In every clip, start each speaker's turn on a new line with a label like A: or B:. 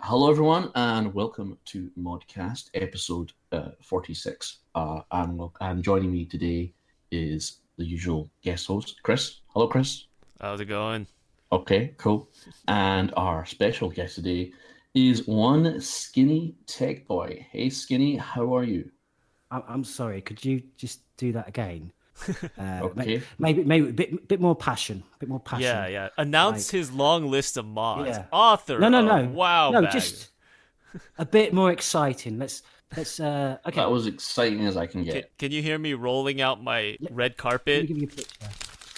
A: Hello, everyone, and welcome to Modcast, episode 46. And joining me today is the usual guest host, Kris. Hello, Kris.
B: How's it going?
A: Okay, cool. And our special guest today is one Skinnytecboy. Hey, Skinny, how are you?
C: I'm sorry. Could you just do that again?
A: Okay.
C: Maybe a bit more passion.
B: Yeah. Announce his long list of mods.
C: Yeah.
B: Author.
C: No.
B: Wowbagger.
C: No, just a bit more exciting. Let's. Okay.
A: That was exciting as I can get.
B: Can you hear me rolling out my red carpet?
C: Let me give you a picture.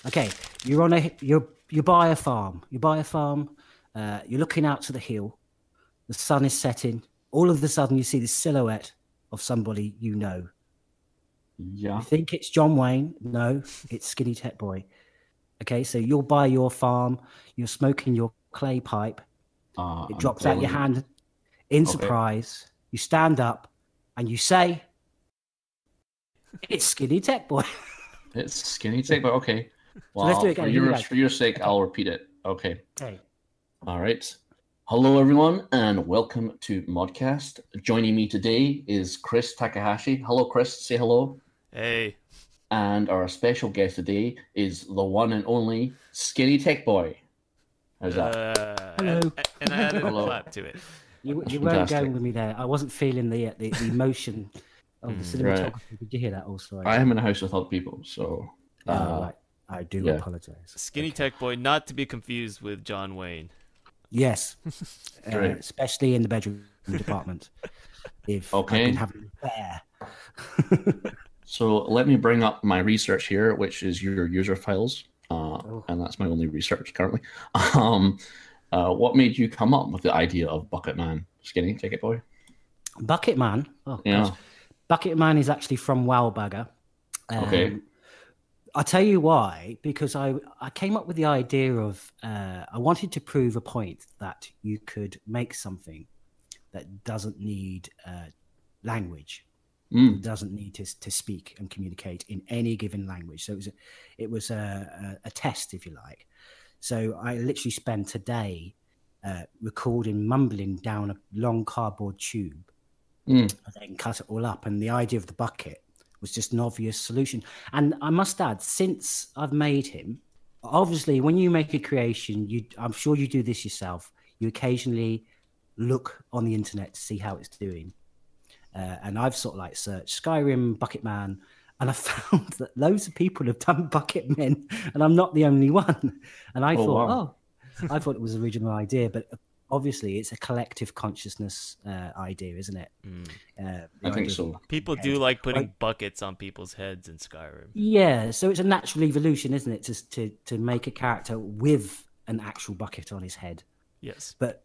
C: Okay, you're by a farm. You're looking out to the hill. The sun is setting. All of a sudden, you see the silhouette of somebody you know.
A: Yeah.
C: You think it's John Wayne? No, it's Skinnytecboy. Okay, so you're by your farm. You're smoking your clay pipe. It drops out your hand in surprise. You stand up and you say, "It's Skinnytecboy."
A: It's Skinnytecboy. Okay. Well,
C: so let's do it again.
A: For your sake, I'll repeat it. Okay.
C: Okay.
A: All right. Hello, everyone, and welcome to Modcast. Joining me today is Kris Takahashi. Hello, Kris. Say hello.
B: Hey.
A: And our special guest today is the one and only Skinnytecboy. How's that?
C: Hello.
B: And I added a clap to it.
C: You weren't going with me there. I wasn't feeling the emotion of the cinematography. Right. Did you hear that also?
A: I am in a house with other people, so...
C: right. I do apologize.
B: Skinnytecboy, not to be confused with John Wayne.
C: Yes. Especially in the bedroom department. If I can have an affair.
A: So let me bring up my research here, which is your user files. And that's my only research currently. What made you come up with the idea of Bucket Man? Skinnytecboy?
C: Bucket Man? Oh,
A: yeah.
C: Gosh. Bucket Man is actually from Wowbagger.
A: Okay.
C: I'll tell you why, because I came up with the idea of I wanted to prove a point that you could make something that doesn't need language. It doesn't need to speak and communicate in any given language. So it was a test, if you like. So I literally spent a day recording, mumbling down a long cardboard tube, and then cut it all up. And the idea of the bucket was just an obvious solution. And I must add, since I've made him, obviously, when you make a creation, I'm sure you do this yourself. You occasionally look on the internet to see how it's doing. And I've sort of like searched Skyrim, Bucket Man, and I found that loads of people have done Bucket Men, and I'm not the only one. And I thought it was an original idea, but obviously it's a collective consciousness idea, isn't it?
A: I think so.
B: People do like putting buckets on people's heads in Skyrim.
C: Yeah, so it's a natural evolution, isn't it, to make a character with an actual bucket on his head.
B: Yes.
C: But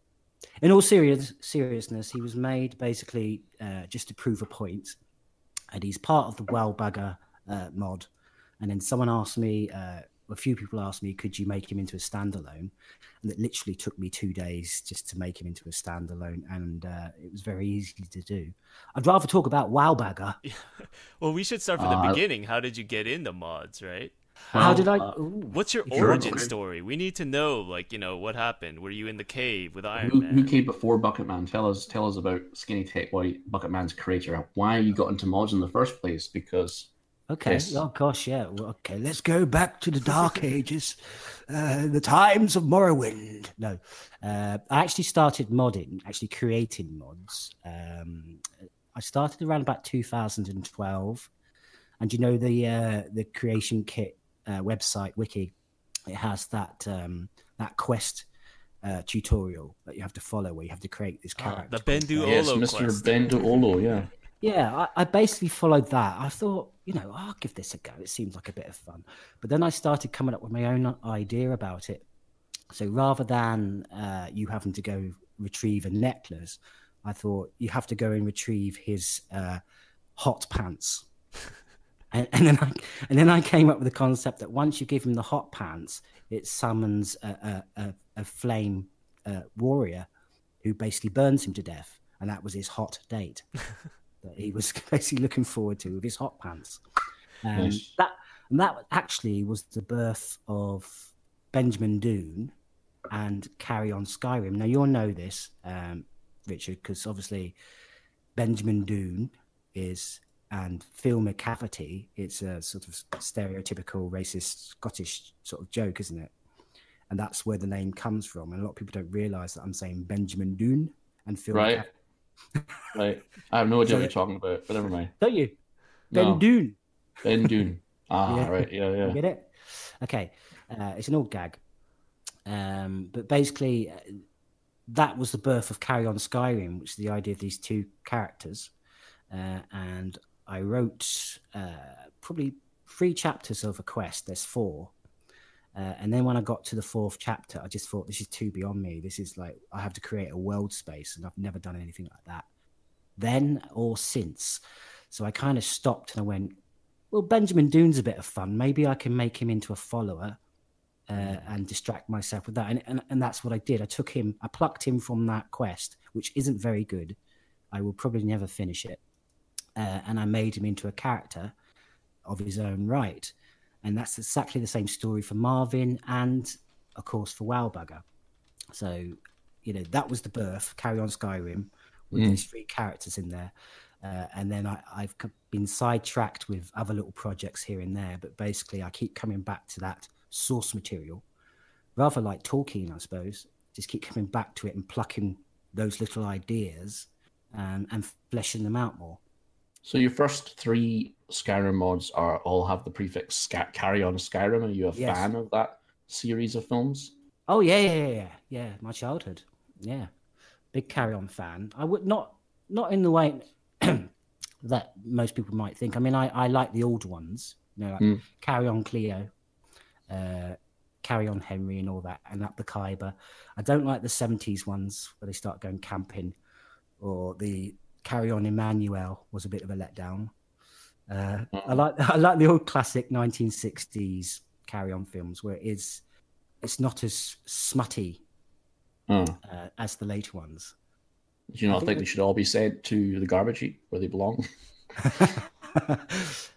C: in all seriousness, he was made basically just to prove a point, and he's part of the Wowbagger mod. And then someone asked me, a few people asked me, could you make him into a standalone? And it literally took me 2 days just to make him into a standalone, and it was very easy to do. I'd rather talk about Wowbagger.
B: Well, we should start from the beginning. How did you get into mods, right?
C: How did I?
B: What's your origin story? We need to know, what happened. Were you in the cave with Iron Man?
A: Who came before Bucket Man? Tell us about Skinnytecboy, Bucket Man's creator. Why you got into mods in the first place? Because
C: oh gosh, yeah. Well, okay, let's go back to the Dark Ages, the times of Morrowind. No, I actually started creating mods. I started around about 2012, and the creation kit website wiki, it has that quest tutorial that you have to follow, where you have to create this character.
B: The Bendu Olo
A: yes,
B: Mr.
A: Quest. Bendu Olo, yeah.
C: Yeah, I basically followed that. I thought, I'll give this a go. It seems like a bit of fun. But then I started coming up with my own idea about it. So rather than you having to go retrieve a necklace, I thought you have to go and retrieve his hot pants. And then I came up with the concept that once you give him the hot pants, it summons a flame warrior who basically burns him to death. And that was his hot date that he was basically looking forward to with his hot pants.
A: Nice.
C: That actually was the birth of Benjamin Dune and Carry On Skyrim. Now, you'll know this. Richard, because obviously Benjamin Doon and Phil McCafferty, it's a sort of stereotypical racist Scottish sort of joke, isn't it? And that's where the name comes from. And a lot of people don't realise that I'm saying Benjamin Doon and Phil
A: Right. Right. I have no idea
C: So
A: what you're talking about, but never mind.
C: Don't you?
A: No.
C: Ben Doon.
A: Ben Doon.
C: Yeah.
A: Right. Yeah.
C: You get it? Okay. It's an old gag. But basically, that was the birth of Carry On Skyrim, which is the idea of these two characters. And I wrote probably 3 chapters of a quest. There's 4. And then when I got to the 4th chapter, I just thought, this is too beyond me. This is like, I have to create a world space, and I've never done anything like that then or since. So I kind of stopped and I went, well, Benjamin Doon's a bit of fun. Maybe I can make him into a follower and distract myself with that. And that's what I did. I plucked him from that quest, which isn't very good. I will probably never finish it. And I made him into a character of his own right. And that's exactly the same story for Marvin and, of course, for Wowbagger. So, that was the birth, Carry On Skyrim, with these 3 characters in there. And then I've been sidetracked with other little projects here and there. But basically, I keep coming back to that source material. Rather like Tolkien, I suppose. Just keep coming back to it and plucking those little ideas and fleshing them out more.
A: So your first 3 Skyrim mods all have the prefix Carry On Skyrim. Are you a fan of that series of films? Oh
C: yeah. My childhood, big Carry On fan. I would not in the way that most people might think. I mean, I like the old ones, like Carry On Cleo, Carry On Henry, and all that, and Up the Khyber. I don't like the 70s ones where they start going camping, or the Carry On Emmanuel was a bit of a letdown. I like the old classic 1960s Carry On films where it's not as smutty as the later ones.
A: Do you not think they should all be sent to the garbage heap where they belong?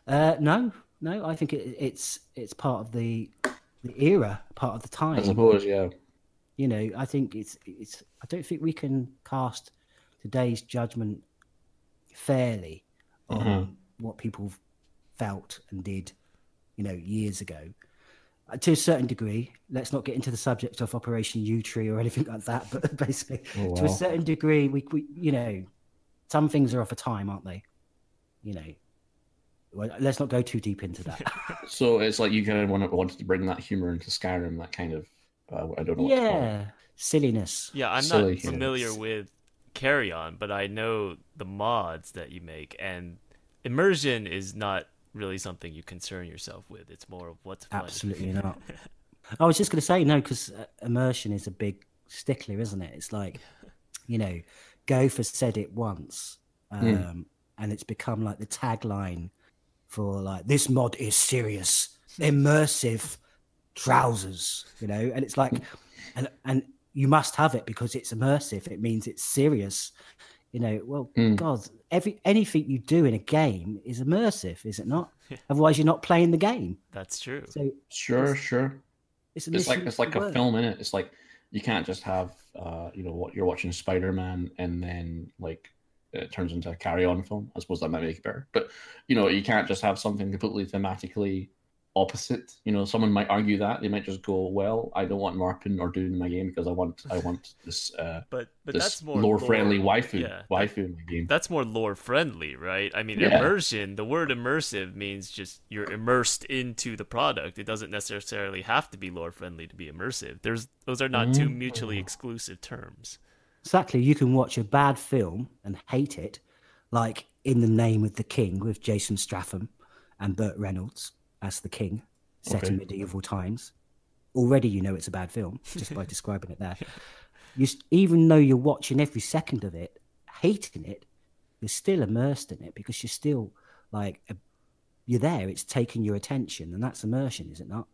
C: No. I think it's part of the era, part of the time.
A: I suppose, yeah.
C: I think it's. I don't think we can cast today's judgment fairly on what people felt and did, years ago. To a certain degree, let's not get into the subject of Operation U-Tree or anything like that, but basically, to a certain degree, we some things are off a time, aren't they? Well, let's not go too deep into that.
A: So it's like you kind of wanted to bring that humor into Skyrim, that kind of, I don't know what to call it.
C: Silliness.
B: Yeah, I'm
A: Silly,
B: not familiar with Carry On, but I know the mods that you make, and immersion is not really something you concern yourself with. It's more of what's fun.
C: Absolutely not. I was just going to say no, because immersion is a big stickler, isn't it? It's like, Gopher said it once, and it's become like the tagline for like, this mod is serious, immersive trousers, and it's like, and you must have it because it's immersive. It means it's serious. God, anything you do in a game is immersive, is it not? Otherwise, you're not playing the game.
B: That's true.
C: So
A: sure. It's like a film, innit? It's like you can't just have what you're watching Spider-Man and then like it turns into a Carry On film. I suppose that might make it better, but you can't just have something completely thematically opposite. Someone might argue that they might just go, well, I don't want Marpin or Dune in my game because I want this
B: but
A: this
B: that's more
A: lore friendly waifu in my game.
B: That's more lore friendly, right? I mean, immersion, the word immersive means just you're immersed into the product. It doesn't necessarily have to be lore friendly to be immersive. Those are not two mutually exclusive terms.
C: Exactly. You can watch a bad film and hate it, like In the Name of the King with Jason Statham and Burt Reynolds as the king, set in medieval times. Already it's a bad film just by describing it there. Even though you're watching every second of it, hating it, you're still immersed in it because you're still like, you're there, it's taking your attention, and that's immersion, is it not?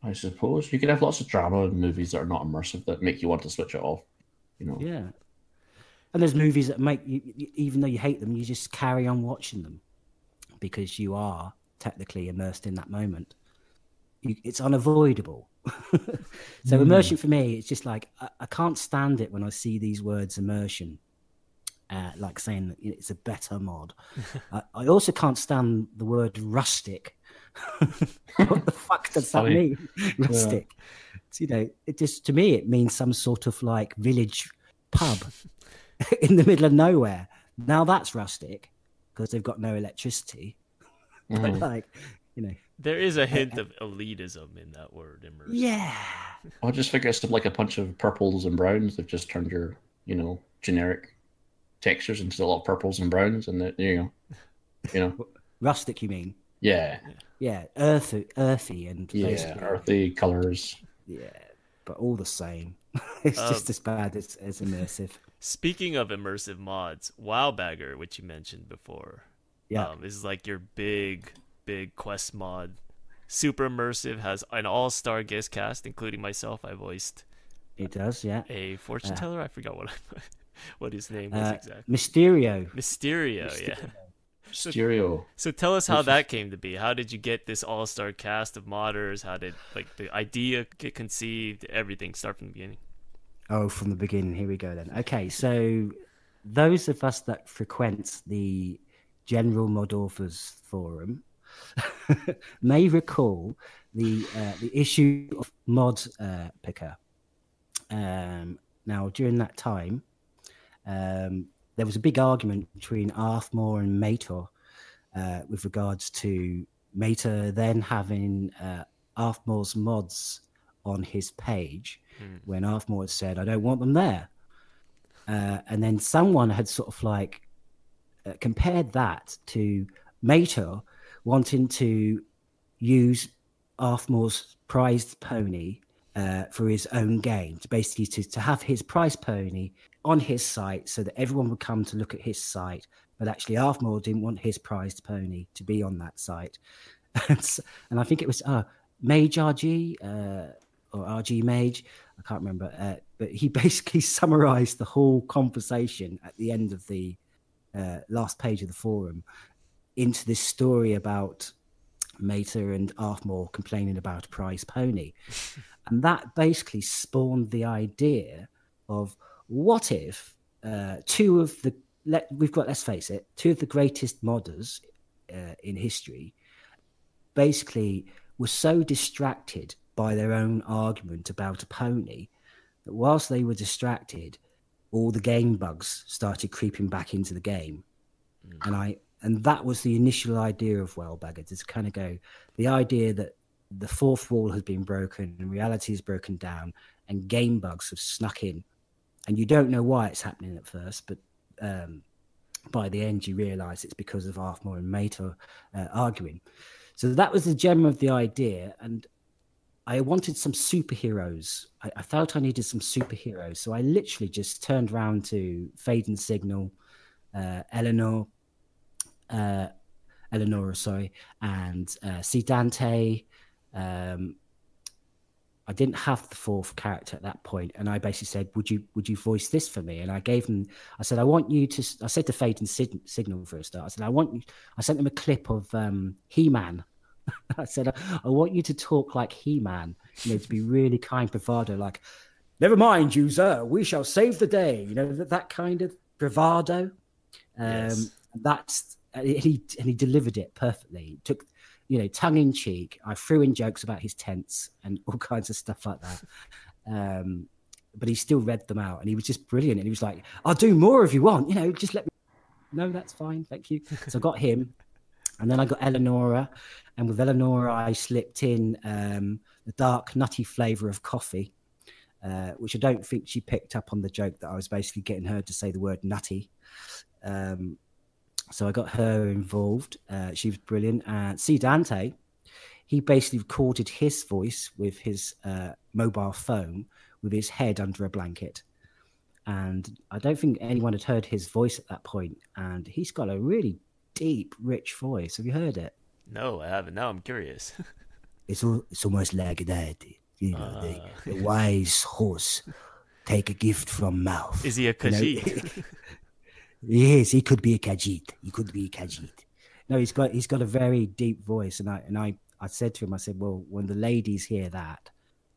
A: I suppose. You could have lots of drama in movies that are not immersive that make you want to switch it off.
C: Yeah. And there's movies that make you, even though you hate them, you just carry on watching them because you are technically immersed in that moment. It's unavoidable. So immersion for me, it's just like I can't stand it when I see these words immersion like saying that it's a better mod. I also can't stand the word rustic. What the fuck does that mean? Rustic. Yeah. It just, to me, it means some sort of like village pub in the middle of nowhere. Now that's rustic because they've got no electricity. But like,
B: there is a hint of elitism in that word, immersive.
C: Yeah.
A: I just figure it's like a bunch of purples and browns. They've just turned your, generic textures into a lot of purples and browns, and there you go.
C: Rustic, you mean?
A: Yeah.
C: Yeah, earthy, and
A: earthy colors.
C: Yeah, but all the same, it's just as bad as immersive.
B: Speaking of immersive mods, Wowbagger, which you mentioned before, is like your big quest mod. Super immersive, has an all-star guest cast, including myself. I voiced.
C: It does, yeah.
B: A fortune teller. I forgot what his name was exactly.
C: Mysterio,
B: yeah.
A: Mysterio.
B: So tell us how that came to be. How did you get this all-star cast of modders? How did the idea get conceived? Everything start from the beginning.
C: Oh, from the beginning. Here we go then. Okay, so those of us that frequent the General Mod Authors Forum may recall the issue of Mod Picker. Now, during that time, there was a big argument between Arthmore and Mater with regards to Mater then having Arthmore's mods on his page when Arthmore had said, I don't want them there. And then someone had sort of like compared that to Mater wanting to use Arthmore's prized pony for his own gain, basically to have his prize pony on his site so that everyone would come to look at his site, but actually Arthmore didn't want his prized pony to be on that site. And I think it was Mage RG or RG Mage, I can't remember, but he basically summarized the whole conversation at the end of the last page of the forum into this story about Mater and Arthmore complaining about a prize pony. And that basically spawned the idea of what if let's face it, two of the greatest modders in history basically were so distracted by their own argument about a pony that whilst they were distracted, all the game bugs started creeping back into the game. And that was the initial idea of Wowbagger, to kind of go, the idea that the fourth wall has been broken and reality is broken down and game bugs have snuck in. And you don't know why it's happening at first, but by the end you realise it's because of Arthmore and Mater arguing. So that was the gem of the idea, and I wanted some superheroes. I felt I needed some superheroes, so I literally just turned around to Fade and Signal, Eleanora, and C. Dante. I didn't have the fourth character at that point, and I basically said, "Would you voice this for me?" And I gave them. I said, "I want you to." I said to Fade and Signal for a start. I said, "I want you." I sent them a clip of He-Man. I said, "I want you to talk like He-Man. To be really kind, bravado, like, never mind, user, we shall save the day." That kind of bravado.
B: Yes.
C: He delivered it perfectly. It took. Tongue in cheek, I threw in jokes about his tents and all kinds of stuff like that. But he still read them out, and he was just brilliant. And he was like, "I'll do more if you want. Just let me." No, that's fine, thank you. So I got him, and then I got Eleanora, and with Eleanora I slipped in the dark, nutty flavour of coffee, which I don't think she picked up on the joke that I was basically getting her to say the word nutty. So I got her involved. She was brilliant. And C. Dante, he basically recorded his voice with his mobile phone with his head under a blanket. And I don't think anyone had heard his voice at that point. And he's got a really deep, rich voice. Have you heard it?
B: No, I haven't. Now I'm curious.
C: It's almost like that. The wise horse take a gift from mouth.
B: Is he a Khajiit?
C: Yes, he could be a Khajiit. No, he's got a very deep voice, and I said to him, I said, well, when the ladies hear that,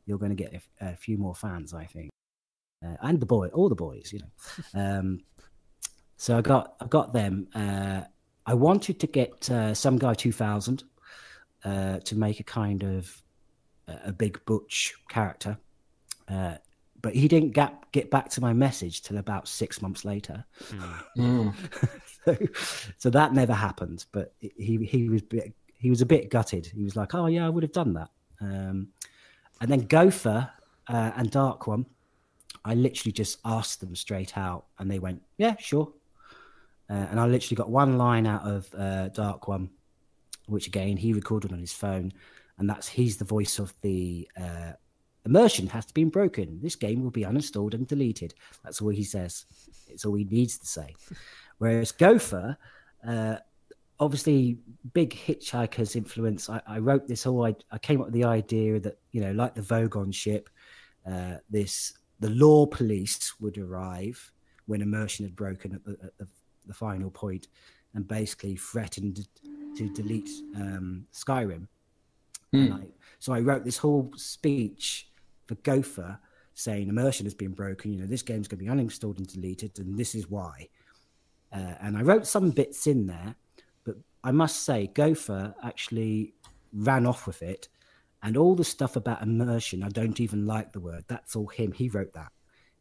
C: you're going to get a few more fans, I think, and all the boys. So I got them. I wanted to get Some Guy 2000 to make a kind of a big butch character, but he didn't get back to my message till about 6 months later. So that never happened. But he was a bit gutted. He was like, "Oh yeah, I would have done that." And then Gopher and Dark One, I literally just asked them straight out, and they went, "Yeah, sure." And I literally got one line out of Dark One, which again he recorded on his phone, and he's the voice of the immersion has been broken. This game will be uninstalled and deleted. That's all he says. It's all he needs to say. Whereas Gopher, obviously big Hitchhiker's influence. I wrote this whole. I came up with the idea that, you know, like the Vogon ship, the law police would arrive when immersion had broken at the final point, and basically threatened to delete Skyrim. So I wrote this whole speech for Gopher saying immersion has been broken. You know, this game's going to be uninstalled and deleted, and this is why. And I wrote some bits in there, but I must say Gopher actually ran off with it, and all the stuff about immersion, I don't even like the word. That's all him. He wrote that.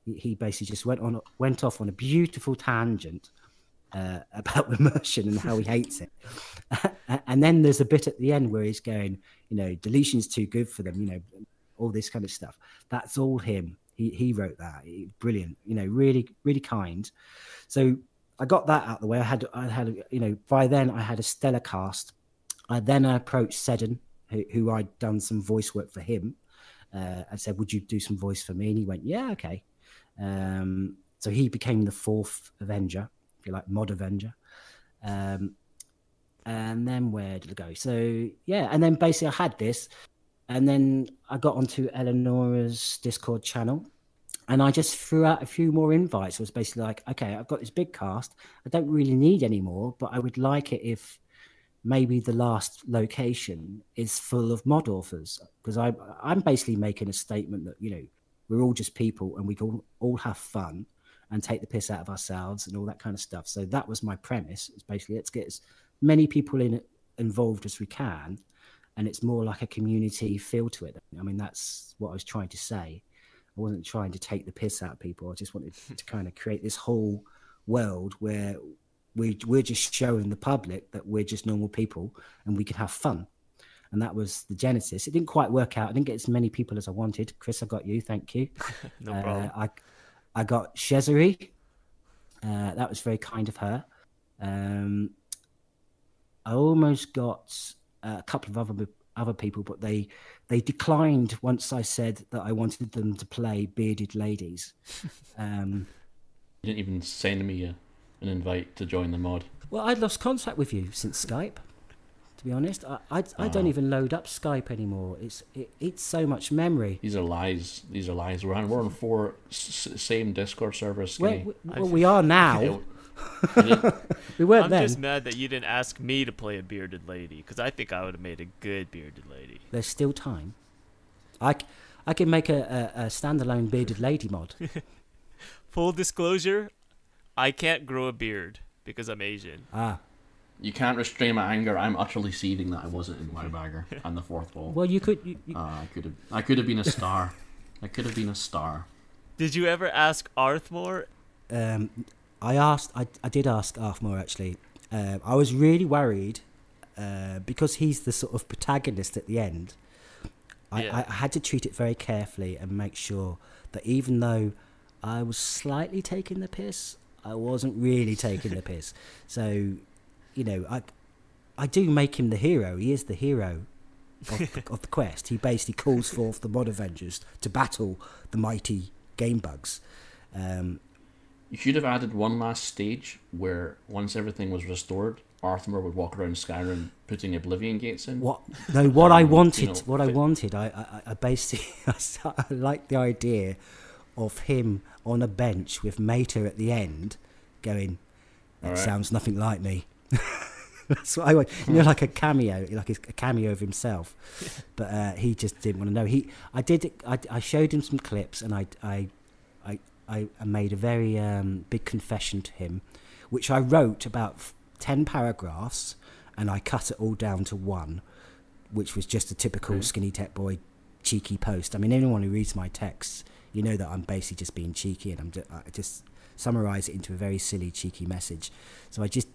C: He basically just went off on a beautiful tangent about immersion and how he hates it. And then there's a bit at the end where he's going, you know, deletion's too good for them, you know, all this kind of stuff. That's all him. He wrote that. Brilliant, you know, really, really kind. So I got that out of the way. I had, you know, by then I had a stellar cast. I then approached Seddon, who I'd done some voice work for him. I said, "Would you do some voice for me?" And he went, "Yeah, okay." So he became the fourth Avenger, if you like, Mod Avenger. And then where did it go? So yeah, and then basically I had this, and then I got onto Eleonora's Discord channel, and I just threw out a few more invites. It was basically like, okay, I've got this big cast. I don't really need any more, but I would like it if maybe the last location is full of mod authors, because I'm basically making a statement that, you know, we're all just people and we can all have fun and take the piss out of ourselves and all that kind of stuff. So that was my premise. It's basically, let's get as many people involved as we can, and it's more like a community feel to it. I mean, that's what I was trying to say. I wasn't trying to take the piss out of people. I just wanted to kind of create this whole world where we're just showing the public that we're just normal people and we can have fun. And that was the genesis. It didn't quite work out. I didn't get as many people as I wanted. Chris, I got you. Thank you.
B: No problem.
C: I got Cesare. That was very kind of her. I almost got a couple of other people, but they declined once I said that I wanted them to play bearded ladies.
A: You didn't even send me an invite to join the mod.
C: Well, I'd lost contact with you since Skype. To be honest, I don't even load up Skype anymore. It's so much memory.
A: These are lies. We're on 4 same Discord servers.
C: Well, we are now. We weren't
B: I'm
C: then.
B: just mad that you didn't ask me to play a bearded lady, because I think I would have made a good bearded lady.
C: There's still time. I can make a standalone bearded lady mod.
B: Full disclosure, I can't grow a beard because I'm Asian.
A: You can't restrain my anger. I'm utterly seething that I wasn't in Wowbagger and the fourth wall.
C: Well, you could.
A: I could have been a star. I could have been a star.
B: Did you ever ask Arthmore?
C: I did ask Arthmore, actually. I was really worried because he's the sort of protagonist at the end. I had to treat it very carefully and make sure that even though I was slightly taking the piss, I wasn't really taking the piss. So, you know, I do make him the hero. He is the hero of the quest. He basically calls forth the Mod Avengers to battle the mighty game bugs.
A: You should have added one last stage where once everything was restored, Arthur would walk around Skyrim putting Oblivion gates in.
C: What I wanted, I basically I liked the idea of him on a bench with Mater at the end going, "That sounds nothing like me." That's what I want. You know, like a cameo of himself. But he just didn't want to know. I showed him some clips, and I made a very big confession to him, which I wrote about 10 paragraphs, and I cut it all down to one, which was just a typical Skinnytecboy cheeky post. I mean, anyone who reads my texts, you know that I'm basically just being cheeky, and I just summarize it into a very silly, cheeky message. So I just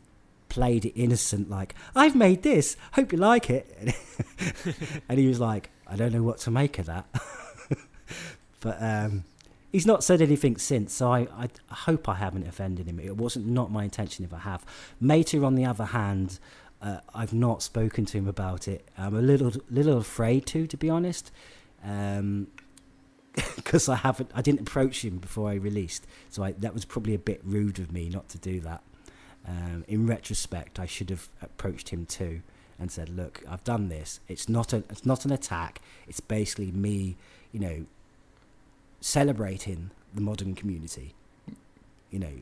C: played it innocent, like, I've made this, hope you like it. And he was like, I don't know what to make of that. But he's not said anything since, so I hope I haven't offended him. It wasn't not my intention if I have. Mater, on the other hand, I've not spoken to him about it. I'm a little afraid to be honest, because I didn't approach him before I released, so that was probably a bit rude of me not to do that. In retrospect, I should have approached him too and said, look, I've done this. It's not an attack. It's basically me, you know, celebrating the modern community, you know.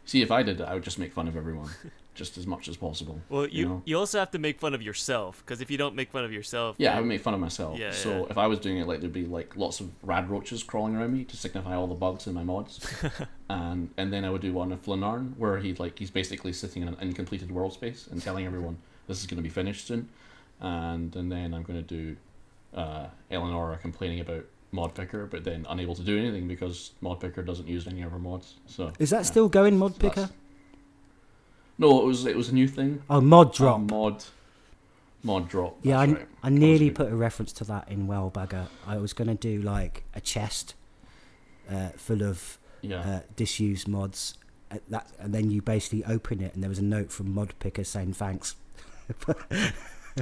A: See, if I did it, I would just make fun of everyone just as much as possible.
B: Well, you also have to make fun of yourself, because if you don't make fun of yourself...
A: Yeah, I would make fun of myself. So if I was doing it, like, there'd be like lots of rad roaches crawling around me to signify all the bugs in my mods. and then I would do one of Flanarn, where he's basically sitting in an incompleted world space and telling everyone this is going to be finished soon. And then I'm going to do Eleonora complaining about Modpicker, but then unable to do anything because Modpicker doesn't use any of her mods. So
C: is that still going, Modpicker?
A: No, it was a new thing.
C: Oh, mod drop.
A: Mod drop.
C: Yeah, I nearly put a reference to that in Wowbagger. I was going to do like a chest full of disused mods, and then you basically open it, and there was a note from Modpicker saying thanks.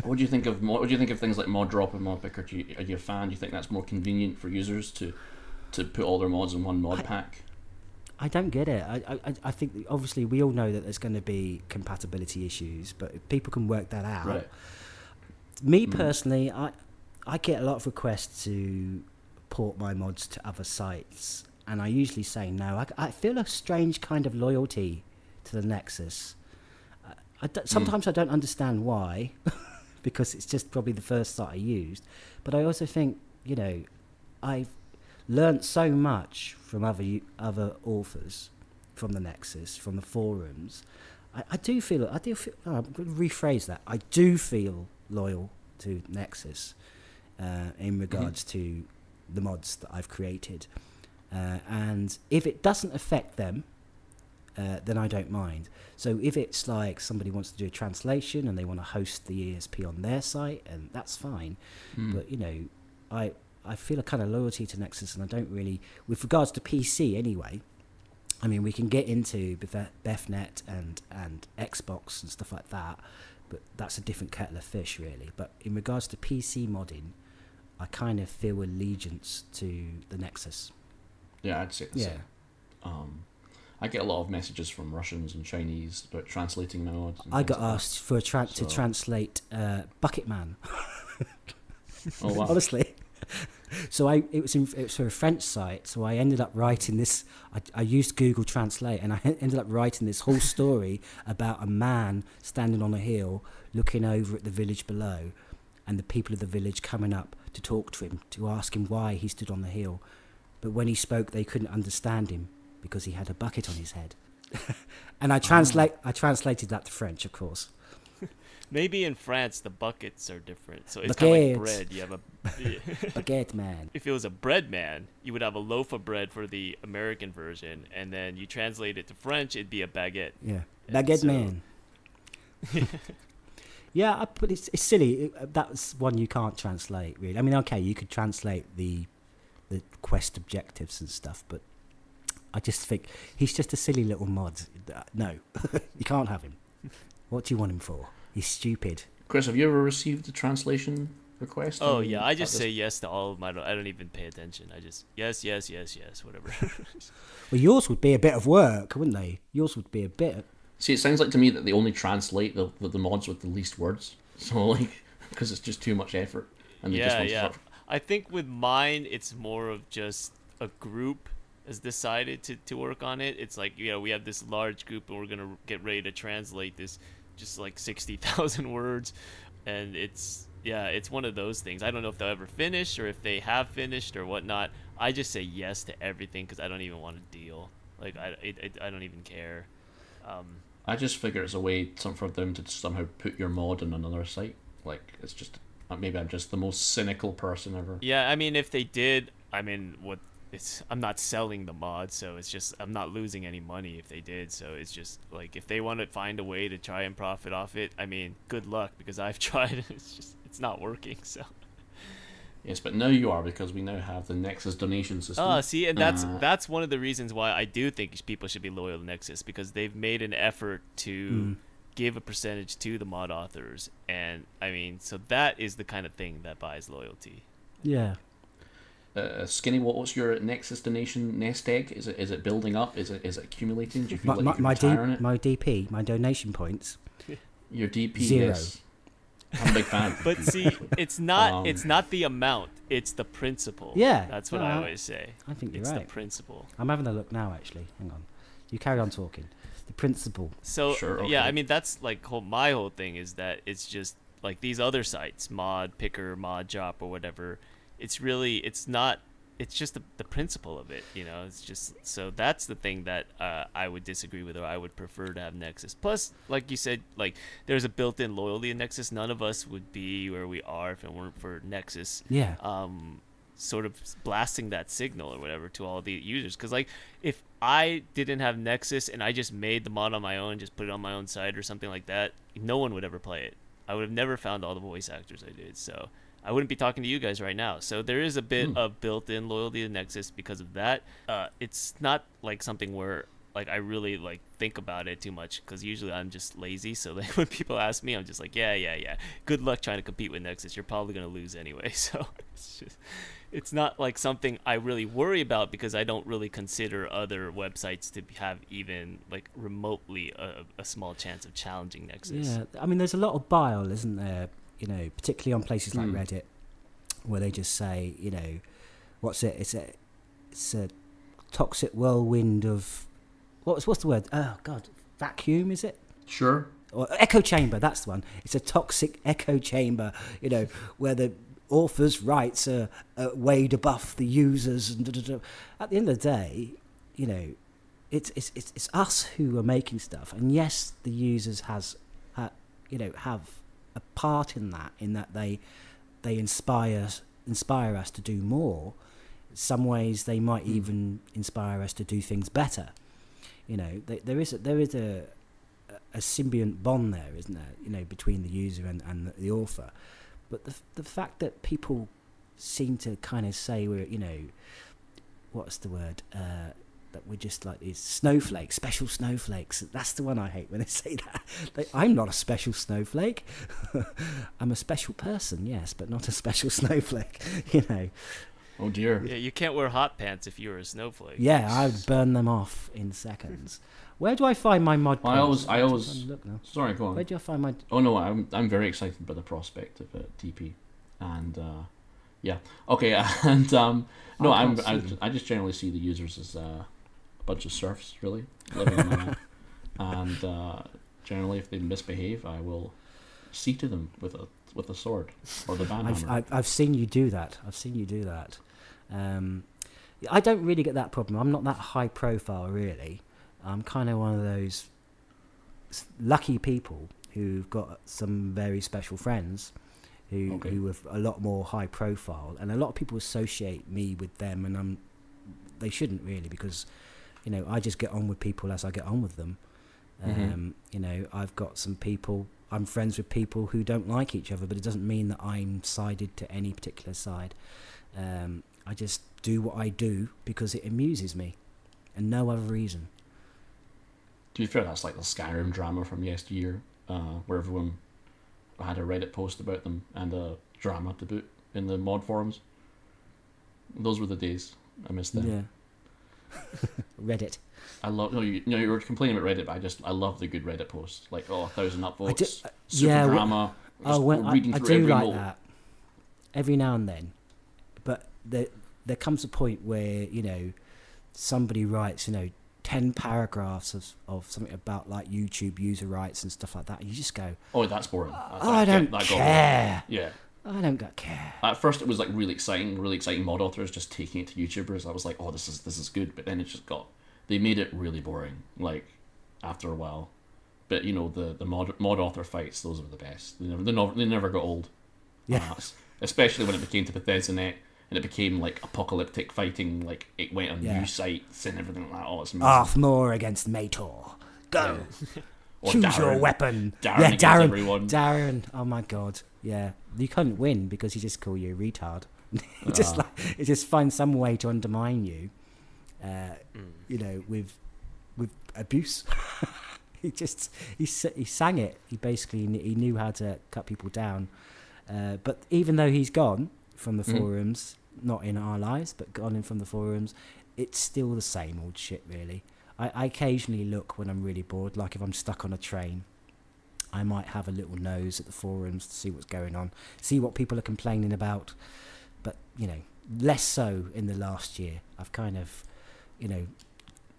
A: What do you think of things like mod drop and Modpicker? Are you a fan? Do you think that's more convenient for users to put all their mods in one mod pack?
C: I don't get it. I think that obviously we all know that there's going to be compatibility issues, but if people can work that out.
A: Right.
C: Me personally, I get a lot of requests to port my mods to other sites, and I usually say no. I feel a strange kind of loyalty to the Nexus. Sometimes I don't understand why, because it's just probably the first site I used. But I also think, you know, I've learnt so much from other authors, from the Nexus, from the forums. I do feel. I'm going to rephrase that. I do feel loyal to Nexus in regards to the mods that I've created, and if it doesn't affect them, then I don't mind. So if it's like somebody wants to do a translation and they want to host the ESP on their site, and that's fine. But you know, I feel a kind of loyalty to Nexus, and I don't really, with regards to PC anyway. I mean, we can get into BethNet and Xbox and stuff like that, but that's a different kettle of fish, really. But in regards to PC modding, I kind of feel allegiance to the Nexus.
A: Yeah, I'd say the same. I get a lot of messages from Russians and Chinese about translating my mods.
C: I got asked for to translate Bucketman.
A: Oh wow!
C: Honestly. So it was for a French site, so I ended up writing this. I used Google Translate, and I ended up writing this whole story about a man standing on a hill looking over at the village below, and the people of the village coming up to talk to him, to ask him why he stood on the hill. But when he spoke, they couldn't understand him because he had a bucket on his head. And I translated that to French, of course.
B: Maybe in France the buckets are different, so it's kind of like bread. You have a
C: baguette man.
B: If it was a bread man, you would have a loaf of bread for the American version, and then you translate it to French, it'd be a baguette.
C: Yeah, baguette man. Yeah, but it's silly. That's one you can't translate, really. I mean, okay, you could translate the quest objectives and stuff, but I just think he's just a silly little mod. No, you can't have him. What do you want him for? He's stupid.
A: Chris, have you ever received a translation request?
B: Oh yeah, I just say yes to all of my. I don't even pay attention. I just yes, whatever.
C: Well, yours would be a bit of work, wouldn't they? Yours would be a bit.
A: See, it sounds like to me that they only translate the mods with the least words. So like, because it's just too much effort. And
B: yeah. I think with mine, it's more of just a group has decided to work on it. It's like, you know, we have this large group and we're gonna get ready to translate this. Just like 60,000 words, and it's one of those things. I don't know if they'll ever finish or if they have finished or whatnot. I just say yes to everything because I don't even want to deal. Like I don't even care.
A: I just figure it's a way for them to somehow put your mod on another site. Like, it's just, maybe I'm just the most cynical person ever.
B: Yeah, I mean, if they did, I mean, I'm not selling the mod, so it's just, I'm not losing any money if they did. So it's just like, if they want to find a way to try and profit off it, I mean, good luck, because I've tried. It's not working. So.
A: Yes, but now you are, because we now have the Nexus donation system.
B: See, and that's one of the reasons why I do think people should be loyal to Nexus, because they've made an effort to give a percentage to the mod authors, and I mean, so that is the kind of thing that buys loyalty.
C: Yeah.
A: Skinny, what's your Nexus donation nest egg? Is it building up? Is it accumulating? Do you feel
C: my
A: DP,
C: my donation points.
A: Your DP,
C: 0.
A: yes. I'm a big fan.
B: But see, it's not the amount, it's the principle.
C: Yeah,
B: that's what I always say.
C: I think you're
B: right.
C: It's
B: the principle.
C: I'm having a look now, actually. Hang on, you carry on talking. The principle.
B: So
A: sure, okay.
B: Yeah, I mean, that's like my whole thing is that it's just like these other sites, Mod Picker, Mod Drop, or whatever. It's just the principle of it, you know. It's just, so that's the thing that I would disagree with, or I would prefer to have Nexus. Plus, like you said, like there's a built-in loyalty in Nexus. None of us would be where we are if it weren't for Nexus.
C: Yeah.
B: Sort of blasting that signal or whatever to all the users. Because like, if I didn't have Nexus and I just made the mod on my own, just put it on my own site or something like that, no one would ever play it. I would have never found all the voice actors I did. So I wouldn't be talking to you guys right now. So there is a bit of built-in loyalty to Nexus because of that. It's not like something where like I really like think about it too much, because usually I'm just lazy. So like when people ask me, I'm just like, yeah. Good luck trying to compete with Nexus. You're probably gonna lose anyway. So it's not like something I really worry about, because I don't really consider other websites to have even like remotely a small chance of challenging Nexus.
C: Yeah, I mean, there's a lot of bile, isn't there? You know, particularly on places like Reddit, where they just say, you know, what's it? It's a toxic whirlwind of what's the word? Oh God, vacuum, is it?
A: Sure.
C: Or echo chamber. That's the one. It's a toxic echo chamber. You know, where the author's rights are weighed above the users, and at the end of the day, you know, it's us who are making stuff, and yes, the users have a part in that they inspire us to do more. In some ways, they might even inspire us to do things better. You know, there is a symbiont bond there, isn't there? You know, between the user and the author. But the fact that people seem to kind of say we're, you know, what's the word? That we're just like these snowflakes, special snowflakes. That's the one I hate when they say that. I'm not a special snowflake. I'm a special person, yes, but not a special snowflake, you know.
A: Oh dear.
B: Yeah, you can't wear hot pants if you're a snowflake.
C: Yeah, I would burn them off in seconds. Where do I find my mod?
A: I always.
C: Look now.
A: Sorry, go on.
C: Where do I find my?
A: Oh no, I'm very excited by the prospect of TP, and yeah, okay, and no, I just generally see the users as a bunch of serfs, really, living on a, and generally, if they misbehave, I will see to them with a sword or the banhammer.
C: I've seen you do that. I don't really get that problem. I'm not that high profile, really. I'm kind of one of those lucky people who've got some very special friends who have a lot more high profile, and a lot of people associate me with them, and they shouldn't really, because, you know, I just get on with people as I get on with them. You know, I've got some people, I'm friends with people who don't like each other, but it doesn't mean that I'm sided to any particular side. I just do what I do because it amuses me, and no other reason.
A: To be fair, that's like the Skyrim drama from yesteryear, where everyone had a Reddit post about them and a drama to boot in the mod forums. Those were the days. I miss them.
C: Yeah. Reddit.
A: I love. No, you were complaining about Reddit, but I love the good Reddit posts. Like, 1,000 upvotes, super drama.
C: I do like that every now and then, but there comes a point where, you know, somebody writes, you know, 10 paragraphs of something about like YouTube user rights and stuff like that, and you just go,
A: oh, that's boring.
C: I don't care.
A: Yeah.
C: I don't care.
A: At first, it was like really exciting mod authors just taking it to YouTubers. I was like, oh, this is good, but then it just they made it really boring. Like, after a while. But the mod author fights, those were the best. They never got old.
C: Yeah.
A: Especially when it became to BethesdaNet and it became like apocalyptic fighting, like it went on news sites and everything like that. Oh, it's amazing.
C: Arthmore against Mator. Go.
A: Yeah.
C: Choose
A: Darren,
C: your weapon.
A: Darren against everyone.
C: Darren. Oh my god. Yeah. You couldn't win because he just called you a retard. He just finds some way to undermine you. With abuse. he sang it. He knew how to cut people down. But even though he's gone from the forums, not in our lives, but gone in from the forums, it's still the same old shit, really. I occasionally look when I'm really bored, like if I'm stuck on a train, I might have a little nose at the forums to see what's going on, see what people are complaining about. But, less so in the last year. I've kind of,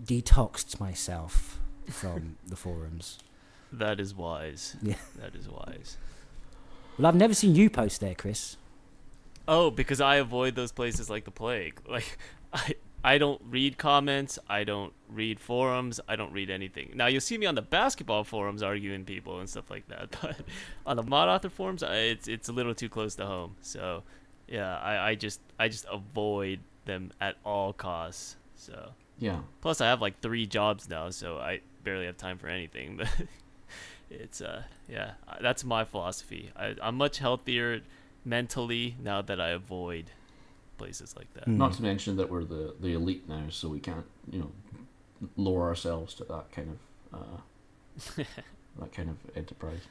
C: detoxed myself from the forums.
B: That is wise.
C: Yeah.
B: That is wise.
C: Well, I've never seen you post there, Chris.
B: Oh, because I avoid those places like the plague. Like, I don't read comments. I don't read forums. I don't read anything. Now, you'll see me on the basketball forums arguing people and stuff like that. But on the mod author forums, it's a little too close to home. So, yeah, I just avoid them at all costs. So
A: yeah.
B: Plus, I have like 3 jobs now, so I barely have time for anything. But it's that's my philosophy. I'm much healthier mentally now that I avoid places like that.
A: Not to mention that we're the elite now, so we can't lower ourselves to that kind of enterprise.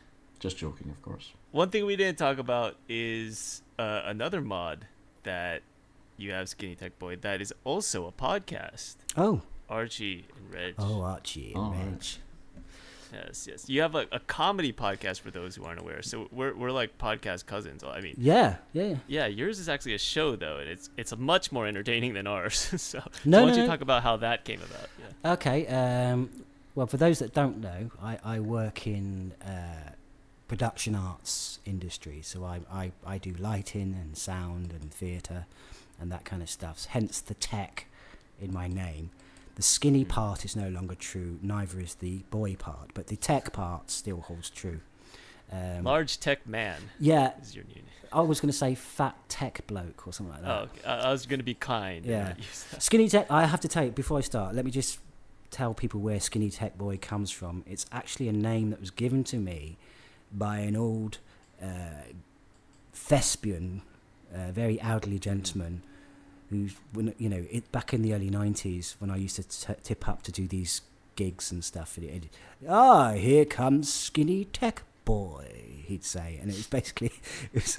A: Just joking, of course.
B: One thing we didn't talk about is another mod that you have, Skinnytecboy, that is also a podcast.
C: Oh,
B: Archie and Reg.
C: Oh, Archie and Reg.
B: Right. Yes. You have a comedy podcast for those who aren't aware. So we're like podcast cousins. I mean,
C: yeah.
B: Yours is actually a show though, and it's much more entertaining than ours. so why don't you talk about how that came about? Yeah.
C: Okay. Well, for those that don't know, I work in production arts industry. So I do lighting and sound and theatre and that kind of stuff. Hence the tech in my name. The skinny part is no longer true, neither is the boy part, but the tech part still holds true.
B: Large tech man.
C: Yeah.
B: Is your new name.
C: I was going to say fat tech bloke or something like that.
B: Oh, okay. I was going to be kind.
C: Yeah. Skinny tech, I have to tell you, before I start, let me just tell people where Skinnytecboy comes from. It's actually a name that was given to me by an old thespian, very elderly gentleman, who's, back in the early 90s when I used to tip up to do these gigs and stuff. Here comes Skinnytecboy, he'd say. And it was basically, it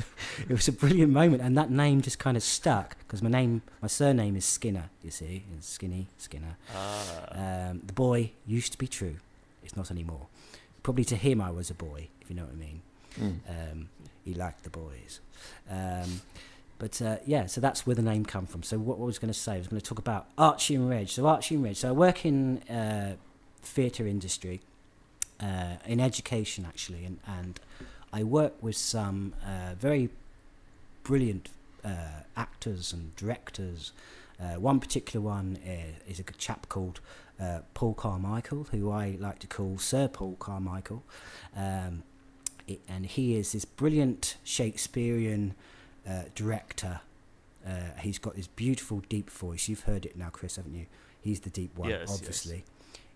C: was a brilliant moment. And that name just kind of stuck because my surname is Skinner, you see. It's Skinner. The boy used to be true. It's not anymore. Probably to him I was a boy, if you know what I mean. He liked the boys. So that's where the name come from. So what I was going to say, I was going to talk about Archie and Reg. So I work in theatre industry, in education actually, and I work with some very brilliant actors and directors. One particular one is a chap called Paul Carmichael, who I like to call Sir Paul Carmichael. And he is this brilliant Shakespearean director. He's got this beautiful deep voice. You've heard it now, Chris, haven't you? He's the deep one,
B: yes,
C: obviously.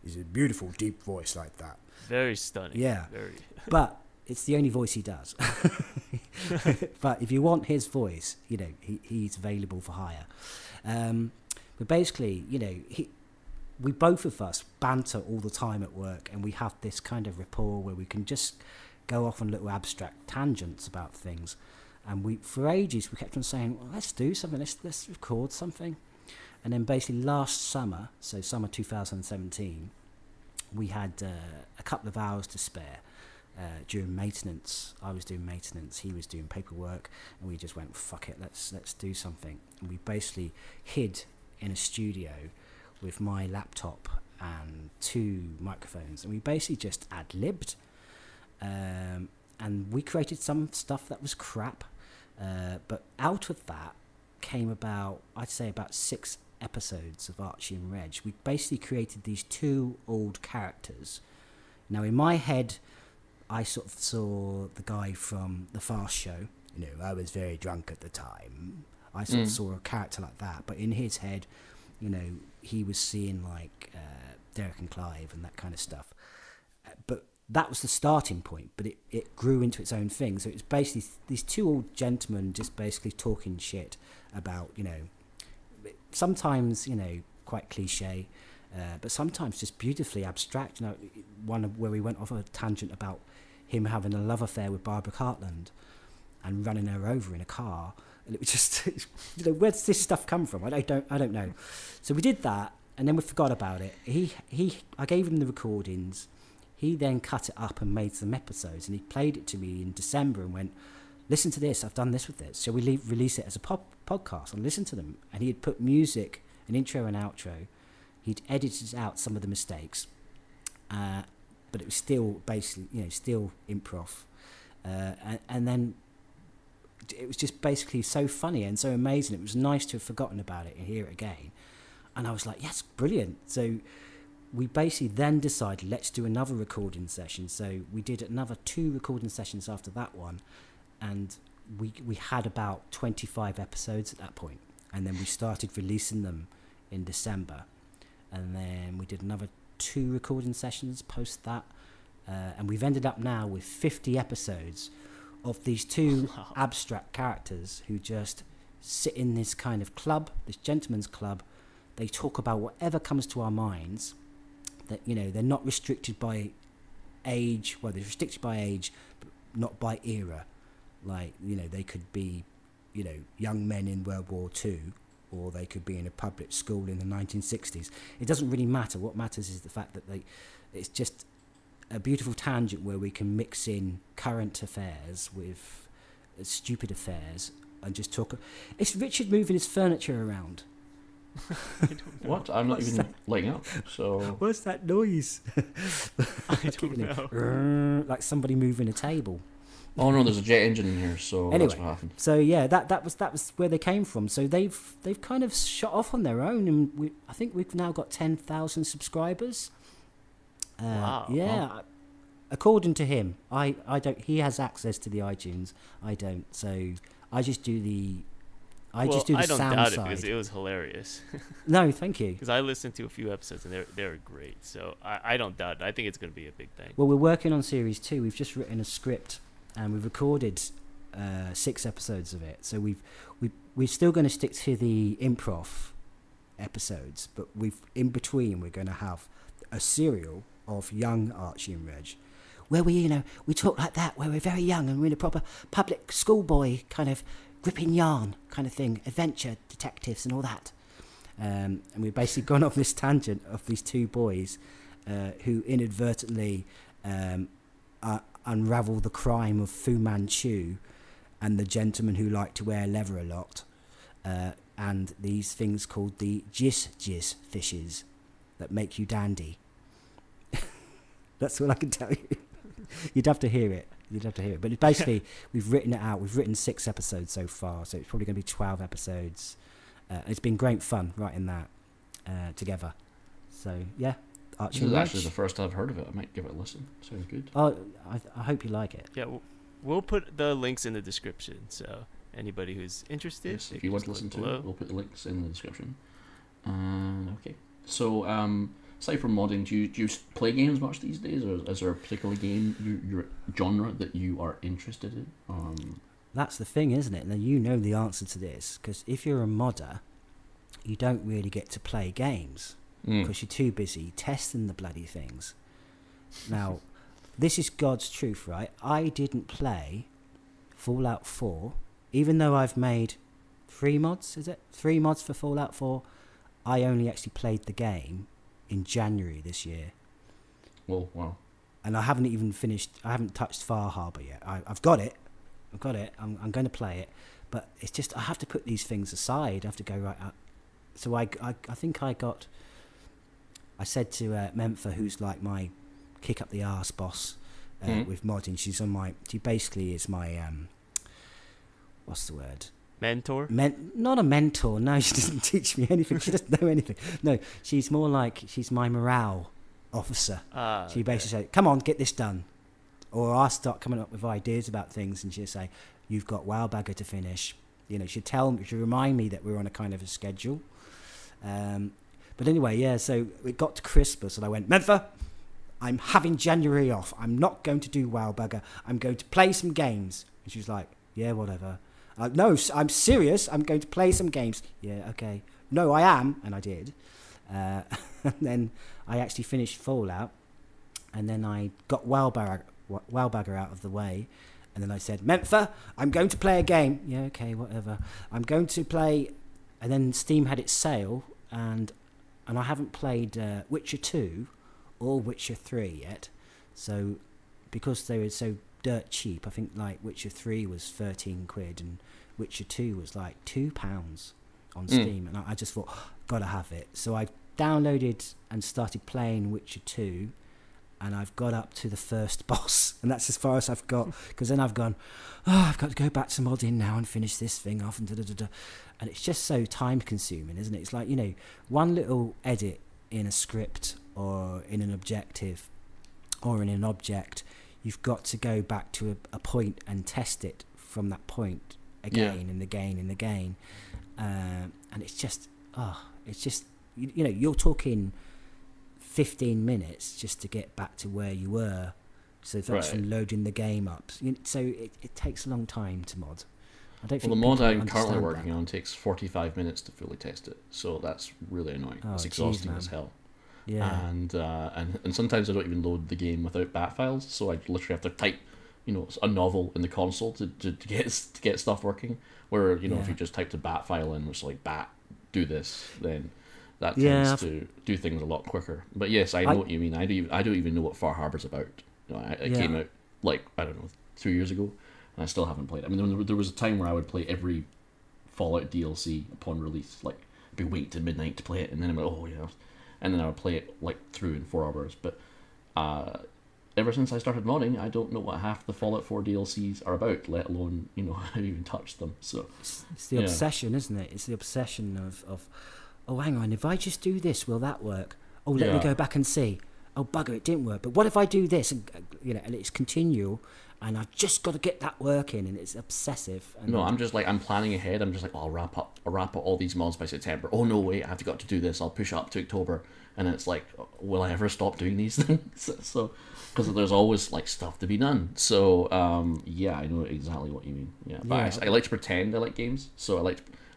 C: He's a beautiful deep voice like that.
B: Very stunning.
C: Yeah.
B: Very.
C: But it's the only voice he does. But if you want his voice, he's available for hire. But basically, we both of us banter all the time at work, and we have this kind of rapport where we can just go off on little abstract tangents about things. And for ages we kept on saying, well, let's do something, let's record something. And then basically last summer, so summer 2017, we had a couple of hours to spare during maintenance. I was doing maintenance, he was doing paperwork, and we just went, fuck it, let's do something. And we basically hid in a studio with my laptop and 2 microphones, and we basically just ad-libbed. And we created some stuff that was crap, but out of that came about 6-8 episodes of Archie and Reg, we basically created these two old characters. Now, in my head, I sort of saw the guy from the Fast Show. You know, I was very drunk at the time. I sort of saw a character like that. But in his head, you know, he was seeing like Derek and Clive and that kind of stuff. But that was the starting point. But it grew into its own thing. So it's basically these two old gentlemen just basically talking shit about, you know, sometimes, you know, quite cliche, but sometimes just beautifully abstract. You know, one where we went off a tangent about him having a love affair with Barbara Cartland and running her over in a car, and it was just, you know, where's this stuff come from? I don't know. So we did that, and then we forgot about it. I gave him the recordings. He then cut it up and made some episodes, and he played it to me in December and went, "Listen to this. I've done this with this. Shall we release it as a podcast?" And listen to them. And he had put music, an intro and outro. He'd edited out some of the mistakes, but it was still basically, you know, still improv. And then it was just basically so funny and so amazing. It was nice to have forgotten about it and hear it again. And I was like, yes, brilliant. So we basically then decided, let's do another recording session. So we did another 2 recording sessions after that one. And we had about 25 episodes at that point. And then we started releasing them in December. And then we did another 2 recording sessions post that. And we've ended up now with 50 episodes of these 2 abstract characters who just sit in this kind of club, this gentleman's club. They talk about whatever comes to our minds. That, you know, they're not restricted by age. Well, they're restricted by age, but not by era. Like, you know, they could be, you know, young men in World War II, or they could be in a public school in the 1960s. It doesn't really matter. What matters is the fact that it's just a beautiful tangent where we can mix in current affairs with stupid affairs and just talk. It's Richard moving his furniture around.
A: What? I'm not even lighting up. So
C: what's that noise?
B: I don't know.
C: Like somebody moving a table.
A: Oh no, there's a jet engine in here, so
C: anyway,
A: that's what happened.
C: So yeah, that was where they came from. So they've kind of shot off on their own, and I think we've now got 10,000 subscribers.
B: Wow.
C: Yeah. Wow. According to him, I don't. He has access to the iTunes. I don't. So I just do the. I don't
B: sound doubt
C: side.
B: It because it was hilarious.
C: No, thank you.
B: Because I listened to a few episodes and they're great. So I don't doubt it. I think it's going to be a big thing.
C: Well, we're working on series 2. We've just written a script and we've recorded 6 episodes of it. So we're still going to stick to the improv episodes, but in between we're going to have a serial of young Archie and Reg, where we talk like that, where we're very young and we're in a proper public schoolboy kind of gripping yarn kind of thing, adventure detectives and all that. And we've basically gone off this tangent of these 2 boys who inadvertently unravel the crime of Fu Manchu and the gentleman who liked to wear leather a lot, and these things called the jizz fishes that make you dandy. That's all I can tell you. You'd have to hear it. But basically, we've written it out. We've written 6 episodes so far, so it's probably going to be 12 episodes. It's been great fun writing that together. So, yeah. Archie
A: this is actually the first I've heard of it. I might give it a listen. Sounds good.
C: Oh, I hope you like it.
B: Yeah, we'll put the links in the description, so anybody who's interested...
A: Yes, if you want to listen to it, we'll put the links in the description. Okay. So, aside from modding, do you play games much these days, or is there a particular game, your genre, that you are interested in?
C: That's the thing, isn't it? Now, you know the answer to this, because if you're a modder, you don't really get to play games, because you're too busy testing the bloody things. Now, this is God's truth, right? I didn't play Fallout 4, even though I've made 3 mods, is it? 3 mods for Fallout 4. I only actually played the game in January this year.
A: Oh, wow.
C: And I haven't even finished, I haven't touched Far Harbor yet. I've got it. I'm going to play it. But it's just, I have to put these things aside. I have to go right up. So I think I said to Mempha, who's like my kick up the arse boss with modding. She basically is my, what's the word?
B: Mentor?
C: Not a mentor. No, she doesn't teach me anything. She doesn't know anything. No, she's more like she's my morale officer. She basically say, "Come on, get this done," or I start coming up with ideas about things, and she'll say, "You've got Wowbagger to finish." You know, she'd remind me that we're on a kind of a schedule. But anyway, yeah. So it got to Christmas, and I went, "Mentha, I'm having January off. I'm not going to do Wowbagger. I'm going to play some games." And she was like, "Yeah, whatever." No, I'm serious. I'm going to play some games. Yeah, okay. No, I am, and I did. And then I actually finished Fallout, and then I got Wowbagger out of the way, and then I said, "Mentha, I'm going to play a game." Yeah, okay, whatever. I'm going to play, and then Steam had its sale, and I haven't played Witcher 2 or Witcher 3 yet, so because they were so dirt cheap, I think like Witcher 3 was 13 quid and Witcher 2 was like £2 on Steam, and I just thought, gotta have it. So I downloaded and started playing Witcher 2, and I've got up to the first boss, and that's as far as I've got, because then I've gone, I've got to go back to modding now and finish this thing off, and and it's just so time consuming, isn't it? It's like, you know, one little edit in a script or in an objective or in an object, you've got to go back to a point and test it from that point again and again and again. And it's just, you know, you're talking 15 minutes just to get back to where you were. So that's from loading the game up. So it takes a long time to mod. I don't think
A: the mod I'm currently
C: understand
A: working
C: that.
A: on takes 45 minutes to fully test it. So that's really annoying.
C: Oh,
A: it's exhausting as hell.
C: Yeah.
A: And sometimes I don't even load the game without bat files, so I literally have to type, you know, a novel in the console to get stuff working. Where, you know, if you just typed a bat file in, which like bat do this, then that tends to do things a lot quicker. But yes, I know what you mean. I don't even know what Far Harbor's about. You know, it came out like, I don't know, 2 years ago, and I still haven't played it. I mean, there was a time where I would play every Fallout DLC upon release. Like, I'd be waiting till midnight to play it, and then I'm like, oh yeah. And then I would play it like through in 4 hours. But ever since I started modding, I don't know what half the Fallout 4 DLCs are about, let alone, you know, how I even touched them. So
C: it's the obsession, isn't it? It's the obsession of oh, hang on, if I just do this, will that work? Oh, let me go back and see. Oh, bugger, it didn't work. But what if I do this? And you know, and it's continual, and I've just got to get that working, and it's obsessive. And
A: I'm just like, I'm planning ahead. I'm just like, I'll wrap up all these mods by September. Oh no, wait, I've got to do this. I'll push up to October, and it's like, will I ever stop doing these things? So, because there's always like stuff to be done. So, yeah, I know exactly what you mean. Yeah, but I like to pretend I like games. So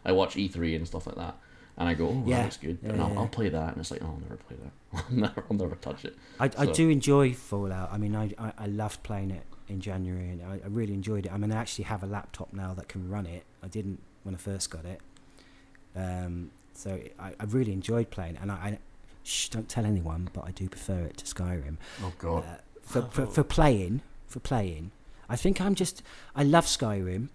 A: I watch E3 and stuff like that. And I go, oh, that looks good. And I'll play that. And it's like, oh, I'll never play that. I'll never touch it.
C: I do enjoy Fallout. I mean, I loved playing it in January, and I really enjoyed it. I mean, I actually have a laptop now that can run it. I didn't when I first got it. So I really enjoyed playing it. And I don't tell anyone, but I do prefer it to Skyrim.
A: Oh, God.
C: For playing, I think I love Skyrim.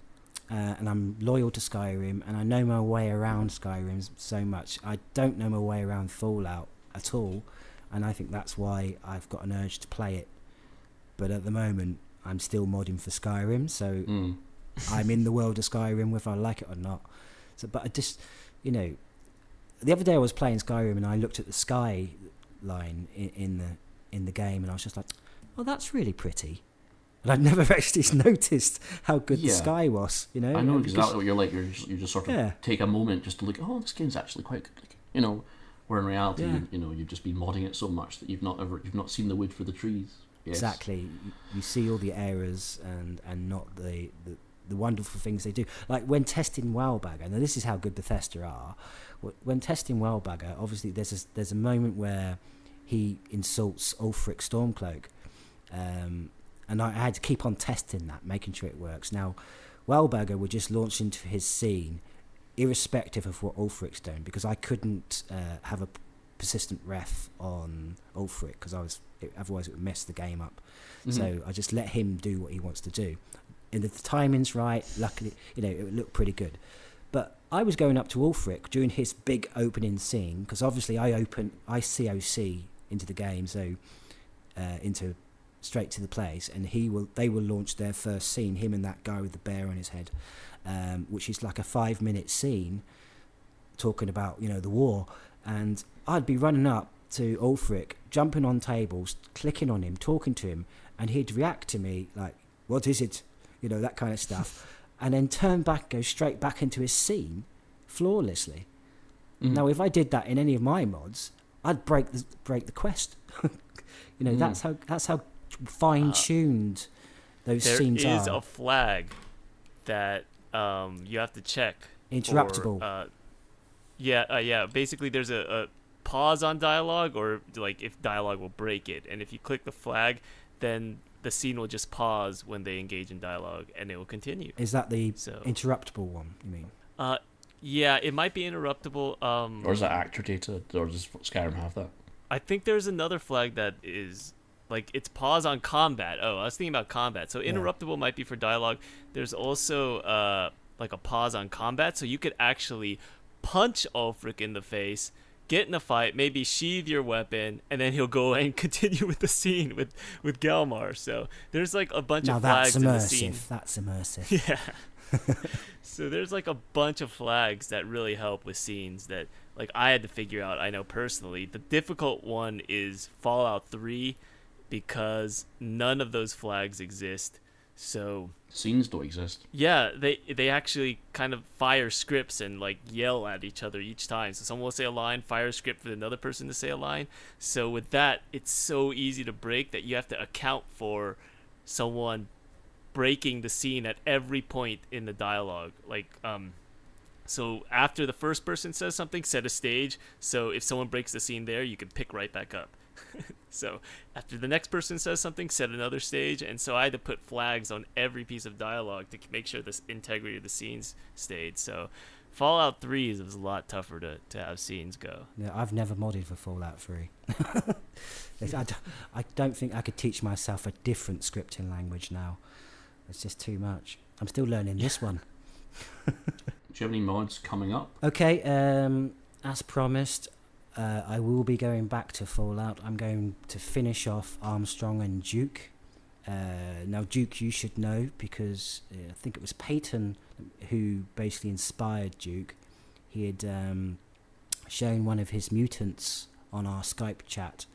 C: And I'm loyal to Skyrim, and I know my way around Skyrim so much. I don't know my way around Fallout at all, and I think that's why I've got an urge to play it. But at the moment, I'm still modding for Skyrim, so I'm in the world of Skyrim whether I like it or not. So, but I just, you know, the other day I was playing Skyrim and I looked at the sky line in the game, and I was just like, oh, that's really pretty. And I'd never actually noticed how good the sky was, you know.
A: I know exactly what you're like. You just sort of take a moment just to look. Oh, this game's actually quite good. Like, you know, where in reality, you know, you've just been modding it so much that you've not seen the wood for the trees. Yes.
C: Exactly. You see all the errors and not the wonderful things they do. Like when testing Wowbagger. Now this is how good Bethesda are. When testing Wowbagger, obviously there's a moment where he insults Ulfric Stormcloak. And I had to keep on testing that, making sure it works. Now, Wowbagger would just launch into his scene, irrespective of what Ulfric's doing, because I couldn't have a persistent ref on Ulfric, because otherwise it would mess the game up. Mm-hmm. So I just let him do what he wants to do. And if the timing's right, luckily, you know, it would look pretty good. But I was going up to Ulfric during his big opening scene, because obviously I COC into the game, so into straight to the place, and they will launch their first scene, him and that guy with the bear on his head, which is like a 5-minute scene talking about, you know, the war. And I'd be running up to Ulfric, jumping on tables, clicking on him, talking to him, and he'd react to me like, what is it? You know, that kind of stuff. And then turn back, go straight back into his scene flawlessly. Now, if I did that in any of my mods, I'd break the quest. You know, that's how fine-tuned those scenes are.
B: There is a flag that you have to check.
C: Interruptible.
B: Yeah. Basically, there's a pause on dialogue, or like if dialogue will break it, and if you click the flag, then the scene will just pause when they engage in dialogue, and it will continue.
C: Is that the interruptible one, you mean?
B: Yeah, it might be interruptible.
A: Or is that actor data, or does Skyrim have that?
B: I think there's another flag that is like it's pause on combat. Oh, I was thinking about combat. So interruptible might be for dialogue. There's also like a pause on combat, so you could actually punch Ulfric in the face, get in a fight, maybe sheathe your weapon, and then he'll go and continue with the scene with Gelmar. So there's like a bunch of flags in the scene.
C: That's immersive.
B: Yeah. So there's like a bunch of flags that really help with scenes that like I had to figure out. I know personally the difficult one is Fallout 3 because none of those flags exist. So
A: scenes don't exist.
B: Yeah, they actually kind of fire scripts and like yell at each other each time. So someone will say a line, fire a script for another person to say a line. So with that, it's so easy to break that you have to account for someone breaking the scene at every point in the dialogue. Like so after the first person says something, set a stage, so if someone breaks the scene there, you can pick right back up. So after the next person says something, set another stage. And so I had to put flags on every piece of dialogue to make sure the integrity of the scenes stayed. So Fallout 3 was a lot tougher to have scenes go.
C: Yeah, I've never modded for Fallout 3. I don't think I could teach myself a different scripting language now. It's just too much. I'm still learning this one.
A: Do you have any mods coming up?
C: Okay, as promised, I will be going back to Fallout. I'm going to finish off Armstrong and Duke. Now, Duke you should know because I think it was Peyton who basically inspired Duke. He had shown one of his mutants on our Skype chat.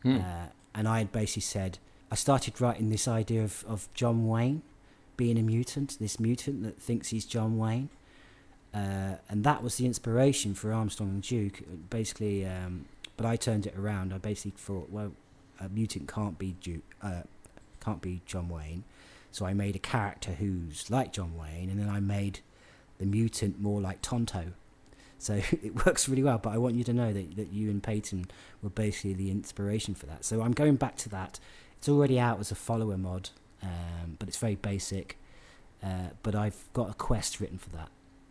C: And I had basically said, I started writing this idea of John Wayne being a mutant, this mutant that thinks he's John Wayne. And that was the inspiration for Armstrong and Duke. Basically, but I turned it around. I basically thought, well, a mutant can't be John Wayne. So I made a character who's like John Wayne, and then I made the mutant more like Tonto. So it works really well, but I want you to know that you and Peyton were basically the inspiration for that. So I'm going back to that. It's already out as a follower mod, but it's very basic. But I've got a quest written for that.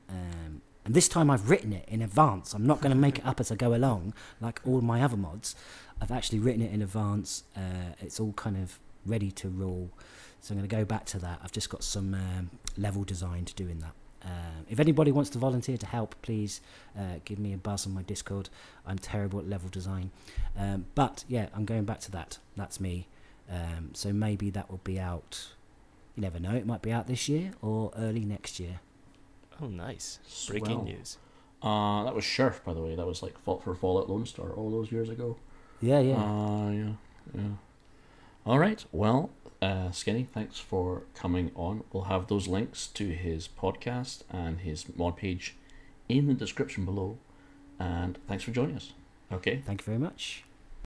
C: And this time I've written it in advance. I'm not going to make it up as I go along, like all my other mods. I've actually written it in advance. It's all kind of ready to roll. So I'm going to go back to that. I've just got some level design to do in that. If anybody wants to volunteer to help, please give me a buzz on my Discord. I'm terrible at level design. But yeah, I'm going back to that. That's me. So maybe that will be out. You never know. It might be out this year or early next year.
B: Oh, nice. Breaking news.
A: That was Sheriff, by the way. That was like for Fallout Lone Star all those years ago.
C: Yeah.
A: Yeah. All right. Well, Skinny, thanks for coming on. We'll have those links to his podcast and his mod page in the description below. And thanks for joining us. Okay.
C: Thank you very much.